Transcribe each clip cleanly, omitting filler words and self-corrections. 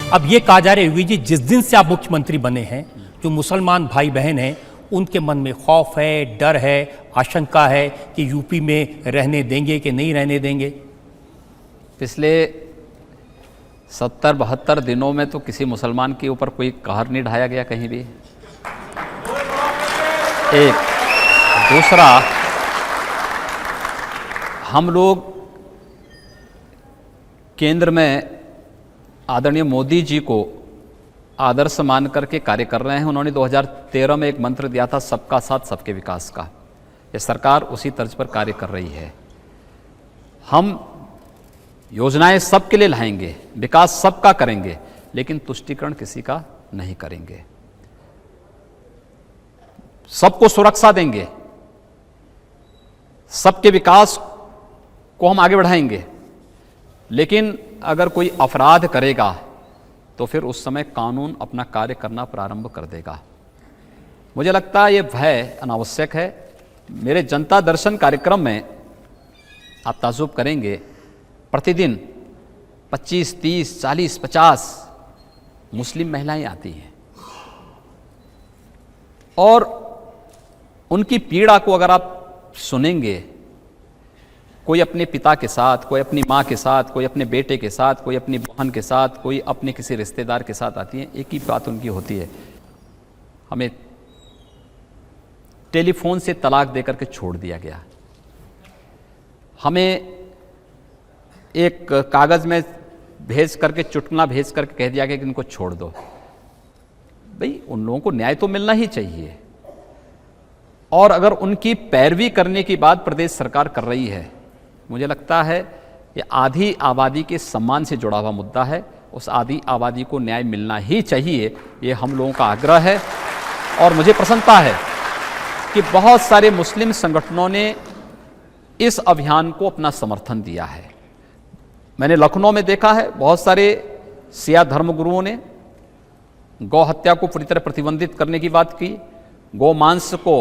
अब ये कहा जा रहा है योगी जी, जिस दिन से आप मुख्यमंत्री बने हैं, जो मुसलमान भाई बहन हैं उनके मन में खौफ है, डर है, आशंका है कि यूपी में रहने देंगे कि नहीं रहने देंगे। पिछले 70-72 दिनों में तो किसी मुसलमान के ऊपर कोई कहर नहीं ढाया गया कहीं भी। एक दूसरा, हम लोग केंद्र में आदरणीय मोदी जी को आदर्श मान करके कार्य कर रहे हैं। उन्होंने 2013 में एक मंत्र दिया था, सबका साथ सबके विकास का। ये सरकार उसी तर्ज पर कार्य कर रही है। हम योजनाएं सबके लिए लाएंगे, विकास सबका करेंगे, लेकिन तुष्टीकरण किसी का नहीं करेंगे। सबको सुरक्षा देंगे, सबके विकास को हम आगे बढ़ाएंगे, लेकिन अगर कोई अपराध करेगा तो फिर उस समय कानून अपना कार्य करना प्रारंभ कर देगा। मुझे लगता है ये भय अनावश्यक है। मेरे जनता दर्शन कार्यक्रम में आप ताज्जुब करेंगे, प्रतिदिन 25, 30, 40, 50 मुस्लिम महिलाएं आती हैं और उनकी पीड़ा को अगर आप सुनेंगे, कोई अपने पिता के साथ, कोई अपनी माँ के साथ, कोई अपने बेटे के साथ, कोई अपनी बहन के साथ, कोई अपने किसी रिश्तेदार के साथ आती हैं, एक ही बात उनकी होती है, हमें टेलीफोन से तलाक देकर के छोड़ दिया गया, हमें एक कागज़ में भेज करके, चुटकुला भेज करके कह दिया गया कि इनको छोड़ दो। भाई, उन लोगों को न्याय तो मिलना ही चाहिए। और अगर उनकी पैरवी करने की बात प्रदेश सरकार कर रही है, मुझे लगता है ये आधी आबादी के सम्मान से जुड़ा हुआ मुद्दा है। उस आधी आबादी को न्याय मिलना ही चाहिए, ये हम लोगों का आग्रह है। और मुझे प्रसन्नता है कि बहुत सारे मुस्लिम संगठनों ने इस अभियान को अपना समर्थन दिया है। मैंने लखनऊ में देखा है, बहुत सारे सिया धर्मगुरुओं ने गौ हत्या को पूरी तरह प्रतिबंधित करने की बात की, गौ मांस को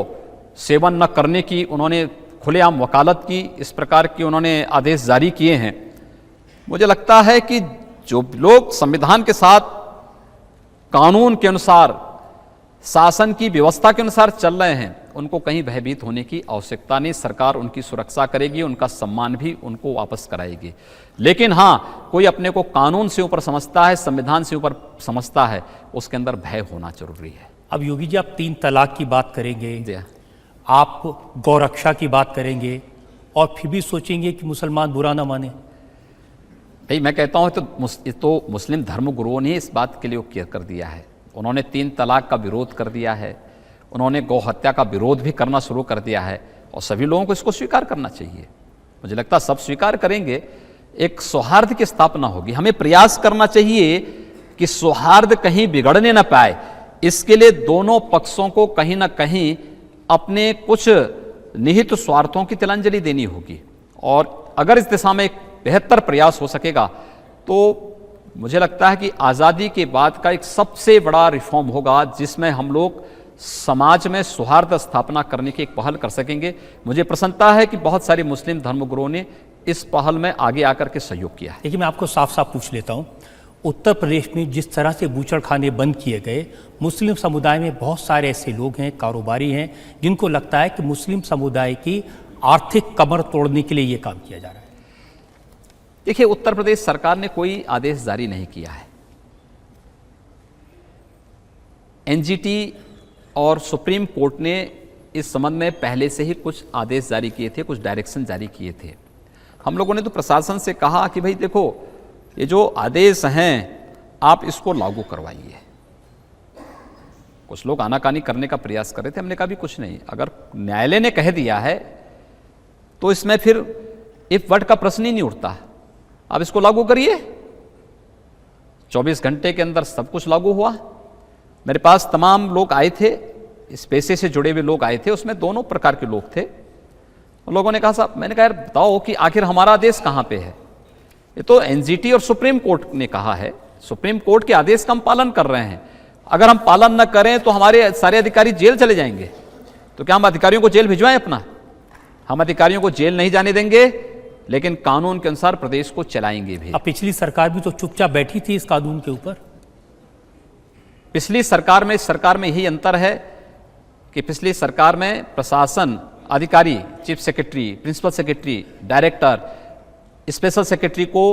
सेवन न करने की उन्होंने खुलेआम वकालत की, इस प्रकार के उन्होंने आदेश जारी किए हैं। मुझे लगता है कि जो लोग संविधान के साथ, कानून के अनुसार, शासन की व्यवस्था के अनुसार चल रहे हैं, उनको कहीं भयभीत होने की आवश्यकता नहीं। सरकार उनकी सुरक्षा करेगी, उनका सम्मान भी उनको वापस कराएगी। लेकिन हाँ, कोई अपने को कानून से ऊपर समझता है, संविधान से ऊपर समझता है, उसके अंदर भय होना जरूरी है। अब योगी जी, आप 3 तलाक की बात करेंगे, आप गौरक्षा की बात करेंगे और फिर भी सोचेंगे कि मुसलमान बुरा ना माने। भाई, मैं कहता हूं तो मुस्लिम धर्मगुरुओं ने इस बात के लिए कर दिया है। उन्होंने 3 तलाक का विरोध कर दिया है, उन्होंने गौ हत्या का विरोध भी करना शुरू कर दिया है, और सभी लोगों को इसको स्वीकार करना चाहिए। मुझे लगता है सब स्वीकार करेंगे, एक सौहार्द की स्थापना होगी। हमें प्रयास करना चाहिए कि सौहार्द कहीं बिगड़ने न पाए। इसके लिए दोनों पक्षों को कहीं ना कहीं अपने कुछ निहित स्वार्थों की तिलांजलि देनी होगी, और अगर इस दिशा में एक बेहतर प्रयास हो सकेगा तो मुझे लगता है कि आज़ादी के बाद का एक सबसे बड़ा रिफॉर्म होगा, जिसमें हम लोग समाज में सौहार्द स्थापना करने की एक पहल कर सकेंगे। मुझे प्रसन्नता है कि बहुत सारे मुस्लिम धर्मगुरुओं ने इस पहल में आगे आकर के सहयोग किया है। देखिए, मैं आपको साफ साफ पूछ लेता हूँ, उत्तर प्रदेश में जिस तरह से बूचड़खाने बंद किए गए, मुस्लिम समुदाय में बहुत सारे ऐसे लोग हैं, कारोबारी हैं, जिनको लगता है कि मुस्लिम समुदाय की आर्थिक कमर तोड़ने के लिए ये काम किया जा रहा है। देखिए, उत्तर प्रदेश सरकार ने कोई आदेश जारी नहीं किया है। एनजीटी और सुप्रीम कोर्ट ने इस संबंध में पहले से ही कुछ आदेश जारी किए थे, कुछ डायरेक्शन जारी किए थे। हम लोगों ने तो प्रशासन से कहा कि भाई देखो, ये जो आदेश हैं आप इसको लागू करवाइए। कुछ लोग आनाकानी करने का प्रयास कर रहे थे, हमने कहा भी कुछ नहीं, अगर न्यायालय ने कह दिया है तो इसमें फिर इफ वर्ड का प्रश्न ही नहीं उठता। आप इसको लागू करिए। 24 घंटे के अंदर सब कुछ लागू हुआ। मेरे पास तमाम लोग आए थे, इस पेशे से जुड़े हुए लोग आए थे, उसमें दोनों प्रकार के लोग थे। लोगों ने कहा साहब, मैंने कहा यार बताओ कि आखिर हमारा आदेश कहाँ पे है। ये तो एनजीटी और सुप्रीम कोर्ट ने कहा है, सुप्रीम कोर्ट के आदेश का हम पालन कर रहे हैं। अगर हम पालन न करें तो हमारे सारे अधिकारी जेल चले जाएंगे। तो क्या हम अधिकारियों को जेल भिजवाएं अपना? हम अधिकारियों को जेल नहीं जाने देंगे, लेकिन कानून के अनुसार प्रदेश को चलाएंगे भी। अब पिछली सरकार भी तो चुपचाप बैठी थी इस कानून के ऊपर। पिछली सरकार में इस सरकार में यही अंतर है कि पिछली सरकार में प्रशासन अधिकारी, chief secretary, principal secretary, director, special secretary को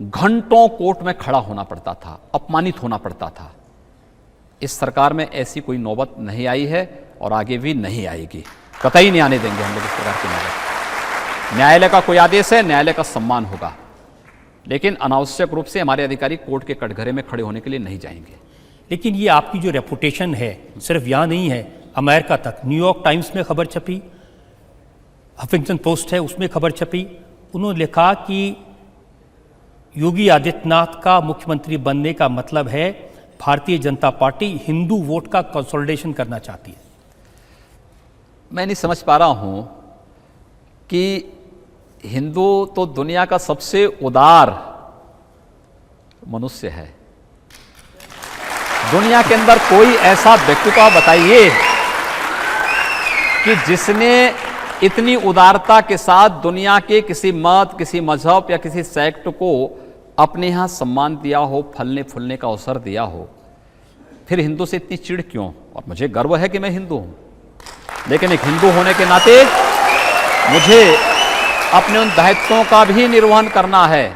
घंटों कोर्ट में खड़ा होना पड़ता था, अपमानित होना पड़ता था। इस सरकार में ऐसी कोई नौबत नहीं आई है और आगे भी नहीं आएगी, कतई नहीं आने देंगे हम लोग इस प्रकार की नौबत। न्यायालय का कोई आदेश है, न्यायालय का सम्मान होगा, लेकिन अनावश्यक रूप से हमारे अधिकारी कोर्ट के कटघरे में खड़े होने के लिए नहीं जाएंगे। लेकिन ये आपकी जो रेपुटेशन है सिर्फ यहाँ नहीं है, अमेरिका तक, न्यूयॉर्क टाइम्स में खबर छपी, हफिंगटन पोस्ट है उसमें खबर छपी। उन्होंने लिखा कि योगी आदित्यनाथ का मुख्यमंत्री बनने का मतलब है भारतीय जनता पार्टी हिंदू वोट का कंसोलिडेशन करना चाहती है। मैं नहीं समझ पा रहा हूं कि हिंदू तो दुनिया का सबसे उदार मनुष्य है। दुनिया के अंदर कोई ऐसा व्यक्तित्व बताइए कि जिसने इतनी उदारता के साथ दुनिया के किसी मत, किसी मजहब या किसी सेक्ट को अपने यहां सम्मान दिया हो, फलने फूलने का अवसर दिया हो। फिर हिंदू से इतनी चिढ़ क्यों? और मुझे गर्व है कि मैं हिंदू हूं, लेकिन एक हिंदू होने के नाते मुझे अपने उन दायित्वों का भी निर्वहन करना है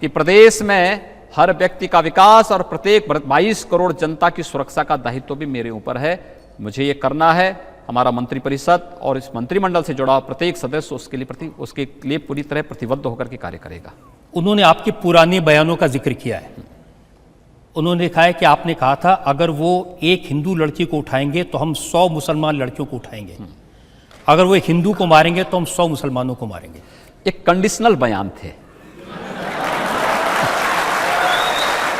कि प्रदेश में हर व्यक्ति का विकास और प्रत्येक 22 करोड़ जनता की सुरक्षा का दायित्व भी मेरे ऊपर है। मुझे ये करना है। हमारा मंत्रिपरिषद और इस मंत्रिमंडल से जुड़ा प्रत्येक सदस्य उसके लिए पूरी तरह प्रतिबद्ध होकर के कार्य करेगा। उन्होंने आपके पुराने बयानों का जिक्र किया है। उन्होंने लिखा है कि आपने कहा था अगर वो एक हिंदू लड़की को उठाएंगे तो हम 100 मुसलमान लड़कियों को उठाएंगे, अगर वो एक हिंदू को मारेंगे तो हम 100 मुसलमानों को मारेंगे। एक कंडीशनल बयान थे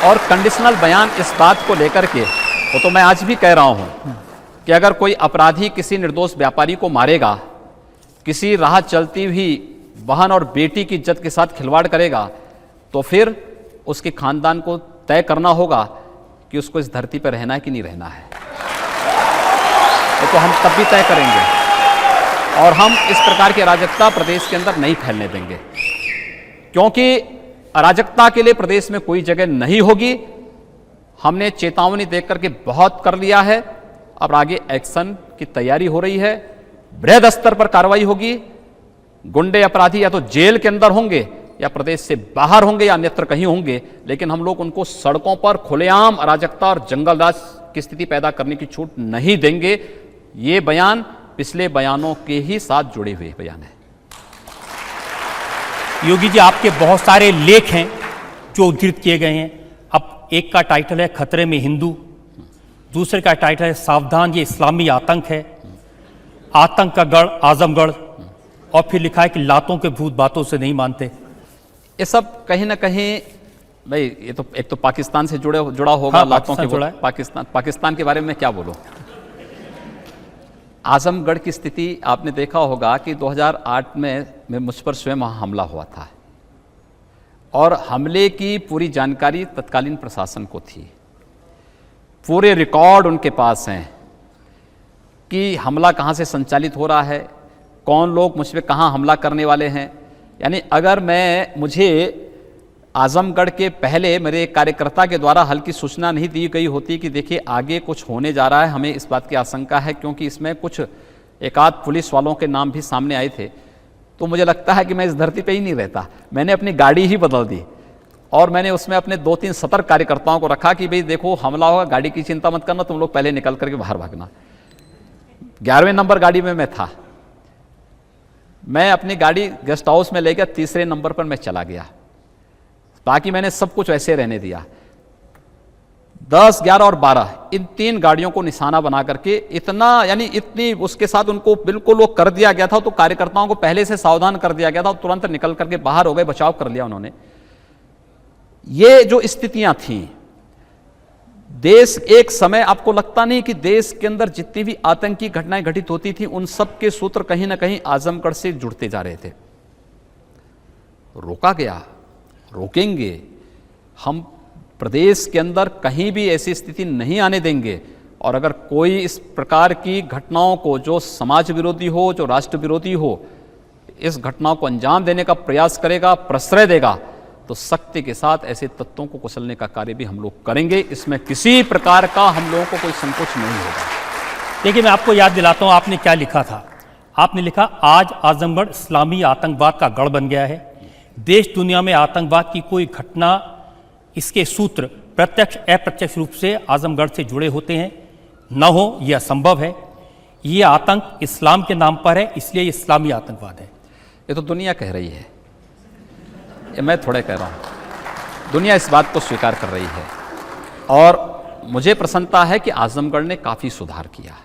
और कंडीशनल बयान इस बात को लेकर के, वो तो मैं आज भी कह रहा हूं कि अगर कोई अपराधी किसी निर्दोष व्यापारी को मारेगा, किसी राह चलती हुई बहन और बेटी की इज्जत के साथ खिलवाड़ करेगा, तो फिर उसके खानदान को तय करना होगा कि उसको इस धरती पर रहना है कि नहीं रहना है। तो हम तब भी तय करेंगे और हम इस प्रकार की अराजकता प्रदेश के अंदर नहीं फैलने देंगे, क्योंकि अराजकता के लिए प्रदेश में कोई जगह नहीं होगी। हमने चेतावनी देख करके बहुत कर लिया है, अब आगे एक्शन की तैयारी हो रही है। बृहद स्तर पर कार्रवाई होगी। गुंडे अपराधी या तो जेल के अंदर होंगे या प्रदेश से बाहर होंगे या अन्यत्र कहीं होंगे, लेकिन हम लोग उनको सड़कों पर खुलेआम अराजकता और जंगल राज की स्थिति पैदा करने की छूट नहीं देंगे। ये बयान पिछले बयानों के ही साथ जुड़े हुए बयान है। योगी जी, आपके बहुत सारे लेख हैं जो उद्धृत किए गए हैं। अब एक का टाइटल है खतरे में हिंदू, दूसरे का टाइटल है सावधान ये इस्लामी आतंक है, आतंक का गढ़ आजमगढ़, और फिर लिखा है कि लातों के भूत बातों से नहीं मानते। ये सब कहीं ना कहीं भाई, ये तो एक तो पाकिस्तान से जुड़ा होगा। हाँ, लातों के जुड़ा है। पाकिस्तान के बारे में क्या बोलूं। आजमगढ़ की स्थिति आपने देखा होगा कि 2008 में मुझ पर स्वयं वहां हमला हुआ था और हमले की पूरी जानकारी तत्कालीन प्रशासन को थी। पूरे रिकॉर्ड उनके पास हैं कि हमला कहां से संचालित हो रहा है, कौन लोग मुझ पर कहां हमला करने वाले हैं। यानी अगर मुझे आजमगढ़ के पहले मेरे एक कार्यकर्ता के द्वारा हल्की सूचना नहीं दी गई होती कि देखिए आगे कुछ होने जा रहा है, हमें इस बात की आशंका है, क्योंकि इसमें कुछ एकाध पुलिस वालों के नाम भी सामने आए थे, तो मुझे लगता है कि मैं इस धरती पे ही नहीं रहता। मैंने अपनी गाड़ी ही बदल दी और मैंने उसमें अपने 2-3 सतर्क कार्यकर्ताओं को रखा कि भाई देखो हमला होगा, गाड़ी की चिंता मत करना, तुम लोग पहले निकल करके बाहर भागना। 11वें नंबर गाड़ी में मैं था। मैं अपनी गाड़ी गेस्ट हाउस में लेकर 3रे नंबर पर मैं चला गया। बाकी मैंने सब कुछ ऐसे रहने दिया। 10, 11 और 12 इन 3 गाड़ियों को निशाना बना करके इतनी उसके साथ उनको बिल्कुल वो कर दिया गया था। तो कार्यकर्ताओं को पहले से सावधान कर दिया गया था, तुरंत निकल करके बाहर हो गए, बचाव कर लिया उन्होंने। ये जो स्थितियां थी, देश एक समय, आपको लगता नहीं कि देश के अंदर जितनी भी आतंकी घटनाएं घटित होती थी उन सब के सूत्र कहीं ना कहीं आजमगढ़ से जुड़ते जा रहे थे। रोका गया, रोकेंगे। हम प्रदेश के अंदर कहीं भी ऐसी स्थिति नहीं आने देंगे। और अगर कोई इस प्रकार की घटनाओं को, जो समाज विरोधी हो, जो राष्ट्र विरोधी हो, इस घटनाओं को अंजाम देने का प्रयास करेगा, प्रश्रय देगा, तो सख्ती के साथ ऐसे तत्वों को कुचलने का कार्य भी हम लोग करेंगे। इसमें किसी प्रकार का हम लोगों को कोई संकोच नहीं होगा। देखिए, मैं आपको याद दिलाता हूं आपने क्या लिखा था। आपने लिखा, आज आजमगढ़ इस्लामी आतंकवाद का गढ़ बन गया है। देश दुनिया में आतंकवाद की कोई घटना, इसके सूत्र प्रत्यक्ष अप्रत्यक्ष रूप से आजमगढ़ से जुड़े होते हैं। न हो यह असंभव है। ये आतंक इस्लाम के नाम पर है, इसलिए ये इस्लामी आतंकवाद है। ये तो दुनिया कह रही है, ये मैं थोड़े कह रहा हूँ। दुनिया इस बात को स्वीकार कर रही है और मुझे प्रसन्नता है कि आजमगढ़ ने काफ़ी सुधार किया।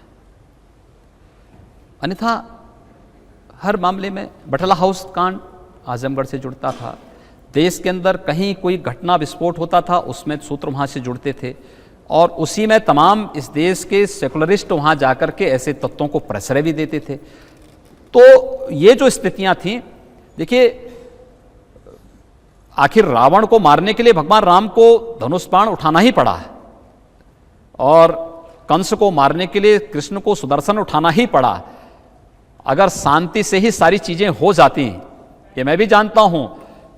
अन्यथा हर मामले में बटला हाउस कांड आजमगढ़ से जुड़ता था। देश के अंदर कहीं कोई घटना विस्फोट होता था, उसमें सूत्र वहाँ से जुड़ते थे और उसी में तमाम इस देश के सेकुलरिस्ट वहाँ जाकर के ऐसे तत्वों को प्रश्रय भी देते थे। तो ये जो स्थितियाँ थीं, देखिए, आखिर रावण को मारने के लिए भगवान राम को धनुष बाण उठाना ही पड़ा है और कंस को मारने के लिए कृष्ण को सुदर्शन उठाना ही पड़ा। अगर शांति से ही सारी चीजें हो जाती, ये मैं भी जानता हूं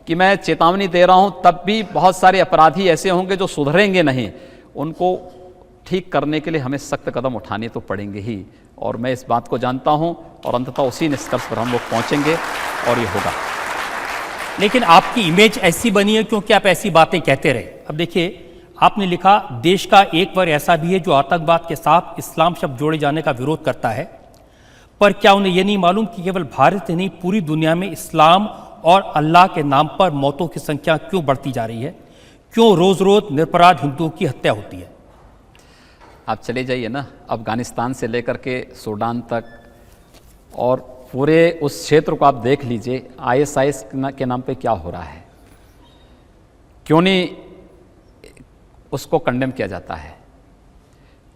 कि मैं चेतावनी दे रहा हूं, तब भी बहुत सारे अपराधी ऐसे होंगे जो सुधरेंगे नहीं। उनको ठीक करने के लिए हमें सख्त कदम उठाने तो पड़ेंगे ही, और मैं इस बात को जानता हूं और अंततः उसी निष्कर्ष पर हम लोग पहुंचेंगे और ये होगा। लेकिन आपकी इमेज ऐसी बनी है क्योंकि आप ऐसी बातें कहते रहे। अब देखिए, आपने लिखा, देश का एक वर्ग ऐसा भी है जो आतंकवाद के साथ इस्लाम शब्द जोड़े जाने का विरोध करता है, पर क्या उन्हें यह नहीं मालूम कि केवल भारत ही नहीं, पूरी दुनिया में इस्लाम और अल्लाह के नाम पर मौतों की संख्या क्यों बढ़ती जा रही है? क्यों रोज रोज निरपराध हिंदुओं की हत्या होती है? आप चले जाइए ना, अफगानिस्तान से लेकर के सूडान तक और पूरे उस क्षेत्र को आप देख लीजिए, ISIS के नाम पे क्या हो रहा है। क्यों नहीं उसको कंडेम किया जाता है?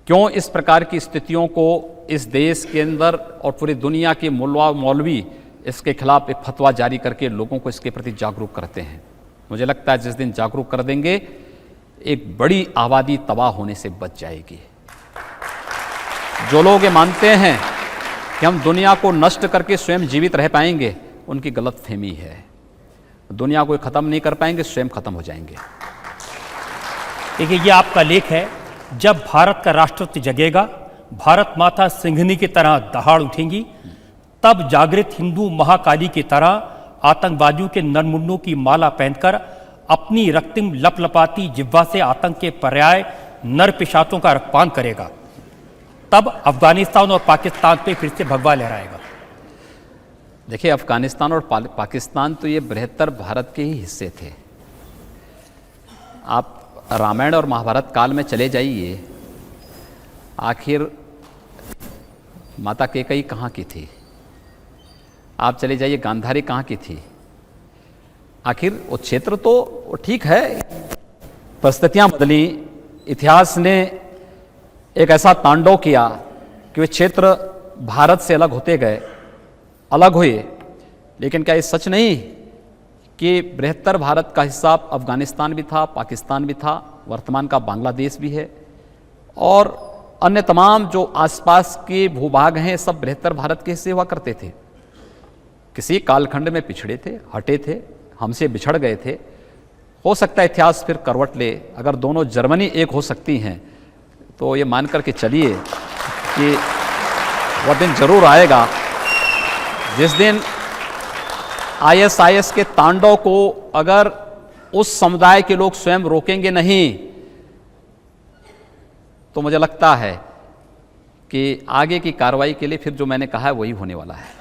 क्यों इस प्रकार की स्थितियों को इस देश के अंदर और पूरी दुनिया के मौलवी इसके खिलाफ एक फतवा जारी करके लोगों को इसके प्रति जागरूक करते हैं? मुझे लगता है जिस दिन जागरूक कर देंगे, एक बड़ी आबादी तबाह होने से बच जाएगी। जो लोग ये मानते हैं कि हम दुनिया को नष्ट करके स्वयं जीवित रह पाएंगे, उनकी गलतफहमी है। दुनिया को ख़त्म नहीं कर पाएंगे, स्वयं खत्म हो जाएंगे। देखिए, ये आपका लेख है, जब भारत का राष्ट्रत्व जगेगा, भारत माता सिंघनी की तरह दहाड़ उठेंगी, तब जागृत हिंदू महाकाली की तरह आतंकवादियों के नरमुंडों की माला पहनकर अपनी रक्तिम लपलपाती जिह्वा से आतंक के पर्याय नर पिशाचों का रक्तपान करेगा। तब अफगानिस्तान और पाकिस्तान पे फिर से भगवा लहराएगा। देखिए, अफगानिस्तान और पाकिस्तान तो ये बृहत्तर भारत के ही हिस्से थे। आप रामायण और महाभारत काल में चले जाइए, आखिर माता कैकेयी कहाँ की थी? आप चले जाइए, गांधारी कहाँ की थी? आखिर वो क्षेत्र तो ठीक है, परिस्थितियाँ बदली, इतिहास ने एक ऐसा तांडव किया कि वे क्षेत्र भारत से अलग होते गए, अलग हुए। लेकिन क्या ये सच नहीं कि बृहत्तर भारत का हिस्सा अफगानिस्तान भी था, पाकिस्तान भी था, वर्तमान का बांग्लादेश भी है, और अन्य तमाम जो आसपास के भूभाग हैं, सब बृहत्तर भारत के हिस्से हुआ करते थे। किसी कालखंड में पिछड़े थे, हटे थे, हमसे बिछड़ गए थे। हो सकता है इतिहास फिर करवट ले। अगर दोनों जर्मनी एक हो सकती हैं, तो ये मान करके चलिए कि वह दिन जरूर आएगा जिस दिन ISIS के तांडव को अगर उस समुदाय के लोग स्वयं रोकेंगे नहीं, तो मुझे लगता है कि आगे की कार्रवाई के लिए फिर जो मैंने कहा है वही होने वाला है।